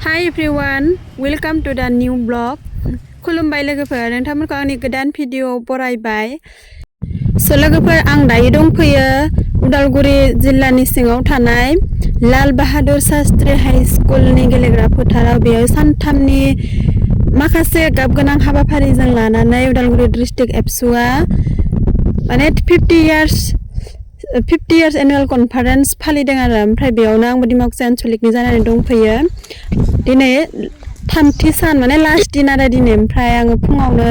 Hi everyone, welcome to the new blog. खुलुमबाय लोगोफोर, नोंथांमोनखौ आंनि गोदान भिडिअ बरायबाय। लोगोफोर, आं दायो दंफैयो उदालगुरि जिल्लानि सिङाव थानाय लाल बाहादुर शास्त्री हाई स्कुलनि गेलेग्रा फोथाराव। बेयाव सानथामनि माखासे गाबगोनां हाबाफारिजों लानानै उदालगुरि डिस्ट्रिक्ट एबसुआ माने 50 years एनुवेल कनफारेन्स फालिदों आरो। ओमफ्राय बेयावनो आंबो दिमाकुसि आनसलिकनि जानानै दंफैयो। दिनै थामथि सान माने लास्ट दिन आरो दिनै। ओमफ्राय आङो फुङावनो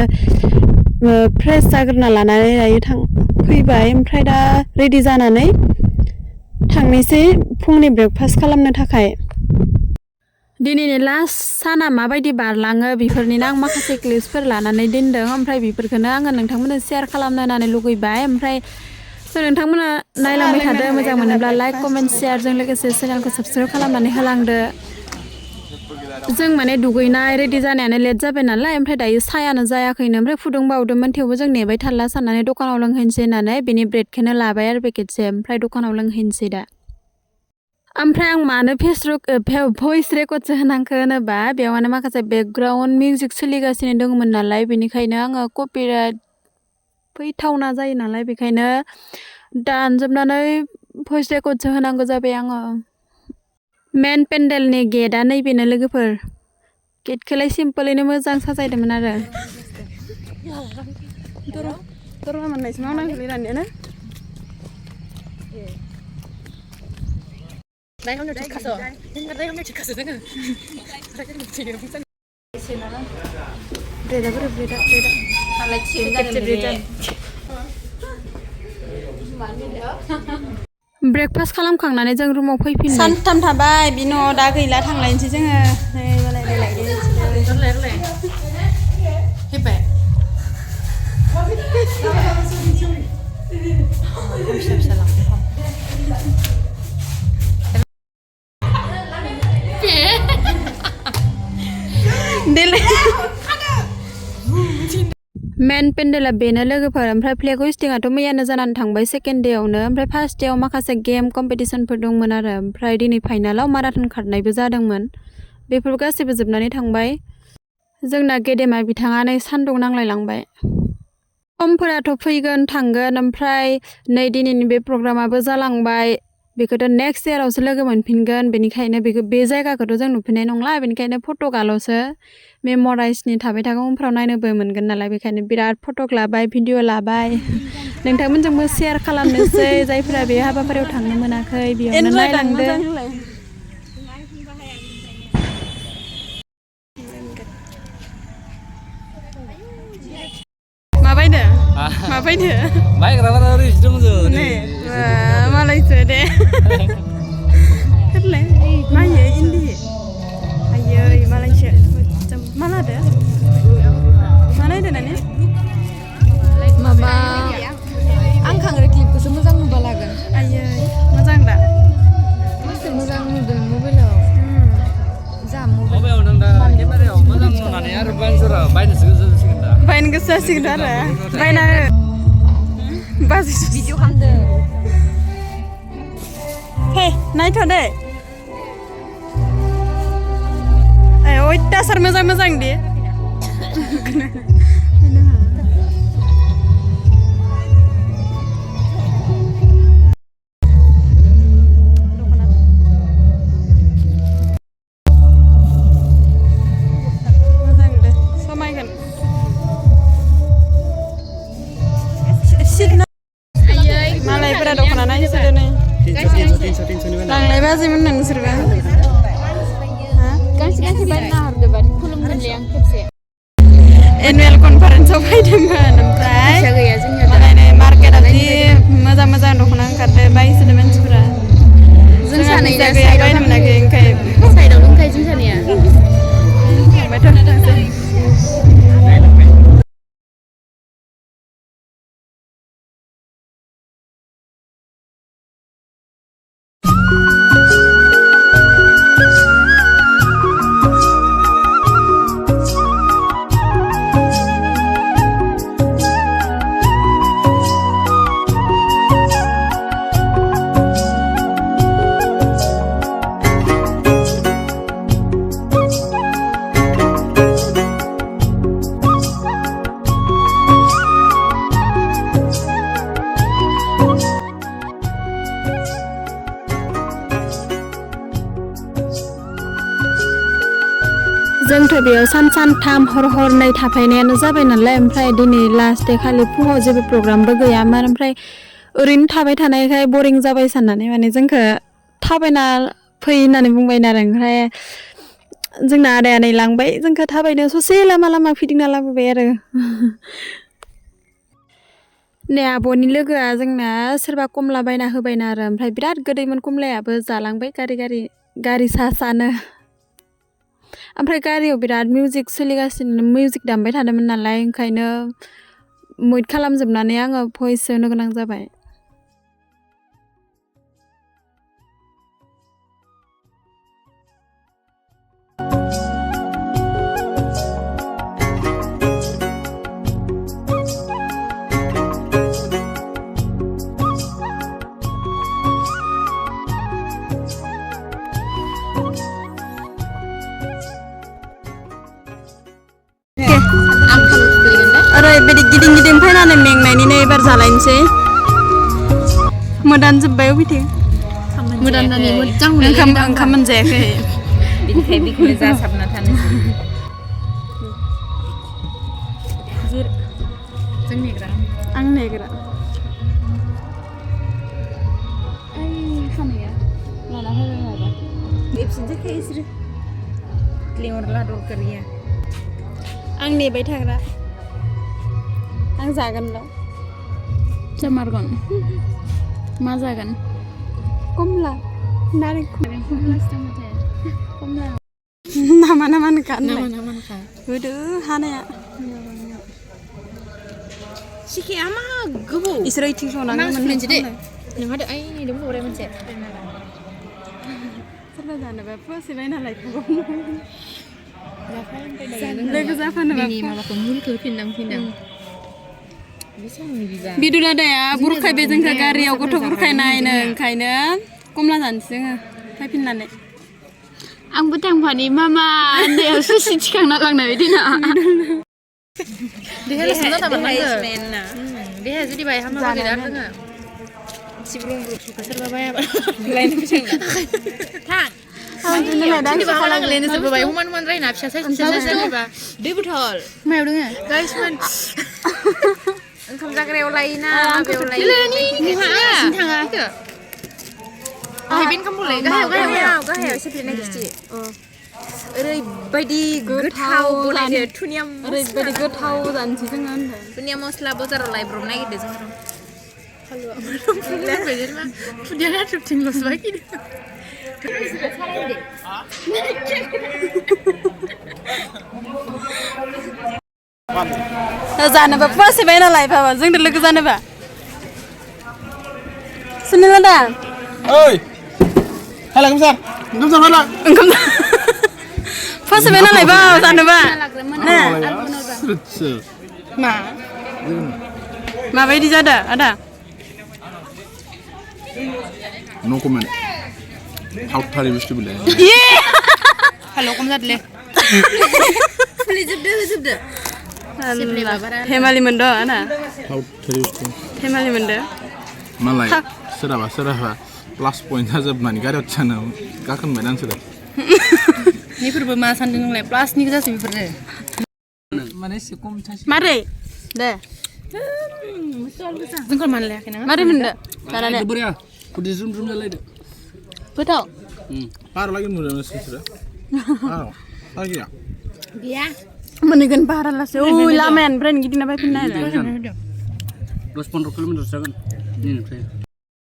फ्रेस जाग्रोना लानानै दायो फैबाय। ओमफ्राय दा रेडि जानानै थांनोसै फुंनि ब्रेकफास्ट खालामनो थाखाय। दिनैनि लास्ट साना माबायदि बारलाङो बेफोरनिनो आं माखासे क्लिप्सफोर लानानै दोनदों। ओमफ्राय बेफोरखौनो आङो नोंथांमोननो शेयार खालामनो होननानै लुगैबाय। ओमफ्राय नोंथांमोना नायलांबाय थादो, मोजां मोनोब्ला लाइक कमेन्ट शेयारजों लोगोसे चेनेलखौ साबस्क्राइब खालामनानै होलांदो। जों माने दुगैनाय रेडि जानायानो लेट जाबाय नालाय, ओमफ्राय दायो सायानो जायाखैनो। ओमफ्राय फुदुंबावदोंमोन, थेवबो जों नेबाय थारला साननानै दखानाव लोंहैनोसै होननानै बेनि ब्रेडखौनो लाबाय आरो पेकेटसे। ओमफ्राय दखानाव लोंहैनोसै दा। ओमफ्राय आं मानो भइस रेकर्डसो होनांखो होनोबा, बेयावनो माखासे बेकग्राउन्ड मिउजिक सोलिगासिनो दंमोन नालाय, बेनिखायनो आङो कपिराइट फैथावना जायो नालाय, बेखायनो दानजोबनानै भइस रेकर्डसो होनांगौ जाबाय आङो। मेन पेन्डेलनि गेटआ नैबेनो लोगोफोर। गेटखौलाय सिम्पोलैनो मोजां साजायदोंमोन आरो। दरमा मोननायसो मावनांगौलै दानियानो। ब्रेकफास्ट खालामखांनानै जों रुमाव फैफिनबाय। सानथाम थाबाय बि न'आव, दा गैला, थांलायनोसै जोङो। मेन पेन्डेला बेनो लोगोफोर। ओमफ्राय फ्लेग हस्टिंआथ' मैयानो जानानै थांबाय सेकेन्ड डेआवनो। ओमफ्राय फार्स्ट डेआव माखासे गेम कम्पिटिसनफोर दंमोन आरो। ओमफ्राय दिनै फाइनालाव माराथन खारनायबो जादोंमोन। बेफोर गासैबो जोबनानै थांबाय। जोंना गेदेमा बिथाङा नै सान्दुं नांलायलांबाय। समफोराथ' फैगोन थांगोन। ओमफ्राय नै दिनैनि बे प्रग्रामाबो जालांबाय। बेखौथ' नेक्स्ट इयारावसो लोगो मोनफिनगोन। बेनिखायनो बे जायगाखौथ' जों नुफिननाय नंला। बेनिखायनो फट'गाल'सो मेम'राइजनि थाबाय थागोन, उनफ्राव नायनोबो मोनगोन नालाय। बेखायनो बिराद फटक लाबाय, भिडिअ लाबाय। नोंथांमोनजोंबो शेयार खालामनोसै। जायफोरा बे हाबाफारियाव थांनो मोनाखै बेयावनो नायलांदो। माबायदो माबायदो बायग्राफोरा ओरैसो दंजो नै मालायसो दे। होरलाय मायो इन्दि आयै मालायसो मा लादो मा नायदो नानि माबा आं खांग्रा क्लिपखौसो मोजां नुबा लागोन। आयै मोजां दा मासे मोजां नुदों मबाइलाव। जा मबाइलाव नों दा केमेरायाव मोजां नुनानै आरो बायनोसोरा बायनोसो गोसो जासिगोन दा। बायनो गोसो जासिगोन आरो बायना बाजै भिडिअ खालामदों। फै नायथ' दे। अयथासार मोजां मोजां दे। मोजां दे समायगोन। मालायफोरा दख'ना नायसोदो नै। लांलाय बाजैमोन नोंसोरबो। गांसे गांसे बायना हरदोबा खुलुमगोनलै आं खेबसे। एनुवेल कनफारेन्सआव फैदोंमोन। ओमफ्राय फैसा गैया जोंनिया दा। मालाय नै मार्केटआव जि मोजां मोजां दख'ना ओंखारदों, बायसोदों मानसिफोरा। जों जोंहा फैसा सानैना गैया, साइडआव बायनो थांनो मोनाखै ओंखाय साइडआव दंखायो जों सानैया। थांबायथ' थांसै। जोंथ' बेयाव सानथाम हरनै थाफैनायानो जाबाय नालाय ओमफ्राय दिनै लास्ट दे खालि फुङाव जेबो प्रग्रामबो गैयामोन ओमफ्राय ओरैनो थाबाय थानायखाय बरिं जाबाय साननानै माने जोंखौ थाबायना फै होननानै बुंबाय आरो ओमफ्राय जोंना आदाया लांबाय जोंखौ थाबायनो ससे लामा फिदिंना लाबोबाय आरो नै आब'नि लोगोआ जोंना सोरबा कमला बायना होबायना आरो ओमफ्राय बिराद गोदैमोन कमलायाबो जालांबाय गारि सानो ओमफ्राय गारियाव बिराद मिउजिक सोलिगासिनो मिउजिक दामबाय थादोंमोन नालाय ओंखायनो म्युट खालामजोबनानै आङो भइस होनो गोनां जाबाय ओरैबायदि गिदिं फैनानै मेंनायनिनो एबार जालायनोसै मोदानजोब्बाय अबिथिं मोदाननानै मोजां ओंखाम मोनजायाखै बिनिखाय बेखौनो जासाबना थानोसै जों नेग्रा आं नेग्रा खानाया लाना होबाय माबा एबसेन्ट जाखायो इसोरो लिंहरला दरकार गैया आं नेबाय थाग्रा आं जागोनल' जामारगोन मा जागोन कमला नारें कमला नामा नोखा नामा होदो हानाया सिखाया मा गोबौ इसोर इथिं संनांगौमोन दे नोंहा दे आइ नै दंबावो मोनसे सोरबा जानोबा फुवासे बायना लायखागौ लोगो जाफानोबा माबाखौ मुलिखौ होफिनदां बिदुन आदाया बुरखायबाय जोंखौ गारियाव गथ' बुरखायनायनो ओंखायनो कमला जानोसै जोङो फैफिननानै आंबो थांफानि मामा उन्दैयाव सुसि थिखांना लांनाय बायदि ना देहाया जुदि बाय हामा गैया जोङो सिब्रुं ब्रुखौ सोरबा बायाबा लायनो फैसांना थां हुमान रायना फिसा साइबा दै बथल मायाव दोङो गाइसमोन ओंखाम जाग्रायाव लायोना बेयाव लायो थाङा बेन खामबोलाय गाहायाव सेफ्लेनाय खिथि ओरैबायदि गोथाव बनायनो थुनिया ओरैबायदि गोथाव जानोसै जोङो होनदों थुनिया मस्ला बाजाराव लायब्रब नागिरदों जों खुदिया नाथुरथिंल'सो बायदों जानोबा फुवासे बायना लायफाबा जोंजों लोगो जानोबा सुनिल दा ओइ हालागोन सार ओंखाम फुवासे बायना लायबा जानोबा माबायदि जादों आदा नो कमेन्ट हावथारि बुस्थु बिलाय हालौ कम जादोले होजोबदो हेमालि मोनदो आदा हावथारि बुस्थु हेमालि मोनदो मालाय सोरहाबा प्लास पइन्ट जाजोबनानै गारियाव थिखांनो गाखोनबाय नोंसोरो बेफोरबो मा सानदों नोंलाय प्लासनि गोजासो बेफोरो माने एसे खम थासि मारै दे जोंखौ मानो लायाखै ना मारै मोनदो जानानै बोरिया खुदै जुम जुम जालायदो गोथाव बार लागि मोनो नोंसोरो गैया मोनगोन बारा लासै ओइ लामायानिफ्राय गिदिंना फैफिननाय 10-15 किल'मिटार जागोन दिनैनिफ्राय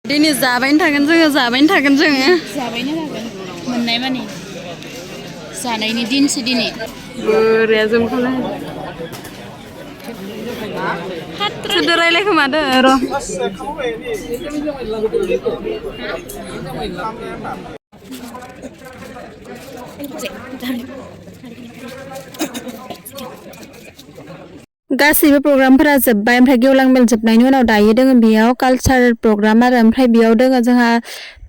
दिनै जाबायनो थागोन जोङो जाबायनो थागोन मोननाय माने जानायनि दिनसो दिनै बोराया जोंखौलाय सोरदो रायलायखोमादो र' गासैबो प्रग्रामफोरा जोब्बाय ओमफ्राय गेवलां मेल जोबनायनि उनाव दायो दोङो बेयाव कालचारेल प्रग्राम आरो ओमफ्राय बेयाव दोङो जोंहा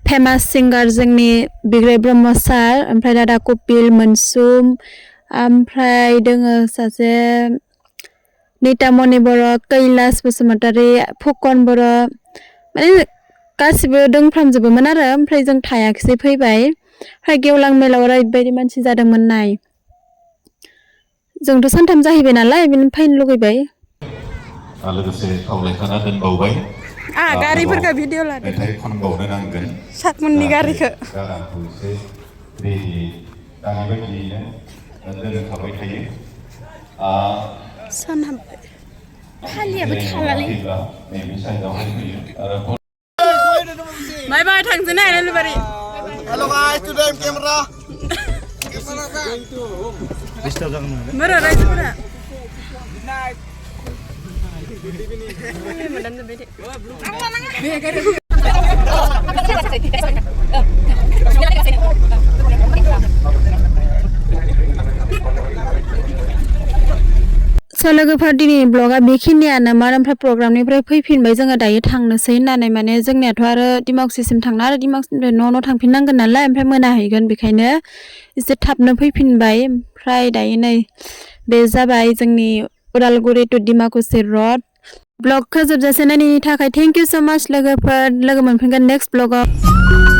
फेमास सिंगार जोंनि बिग्राय ब्रह्म सार ओमफ्राय दादा कपिल मोनसुम ओमफ्राय दोङो सासे नितामणि बर' कैलास बसुमतारी फकन बर' माने गासिबो दोंफ्रामजोबोमोन आरो ओमफ्राय जों थायाखिसै फैबाय ओमफ्राय गेवलां मेलाव ओरैबायदि मानसि जादोंमोन नाय जोंथ' सानथाम जाहैबाय नालाय बेनि फैनो लुगैबाय लोगोसे खावलायखाना दोनबावबाय गारिफोरखौ भिडिअ लादो मेथाइ खनबावनो नांगोन सातमननि गारिखौ गारांखौ एसे रेडि दानि बायदियैनो दोनखाबाय थायो सान हाबबाय फालियाबो थालालै नैबे साइडआवहाय फैयो आरो बाय बाय थांसै ना Nalbari Hello guys, today I'm camera. बोरो रायजोफोरा लोगोफोर दिनै ब्लगा बेखिनियानो मार ओमफ्राय प्रग्रामनिफ्राय फैफिनबाय जोङो दायो थांनोसै होननानै माने जोंनियाथ' आरो डिमाकुसिसिम थांना आरो डिमाकुसिनिफ्राय न' थांफिननांगोन नालाय ओमफ्राय मोनाहैगोन बेखायनो एसे थाबनो फैफिनबाय ओमफ्राय दायो नै बे जाबाय जोंनि उदालगुरि टु डिमाकुसि रड ब्लगखौ जोबजासे नायनायनि थाखाय थेंक इउ स' माच लोगोफोर लोगो मोनफिनगोन नेक्स्ट ब्लगाव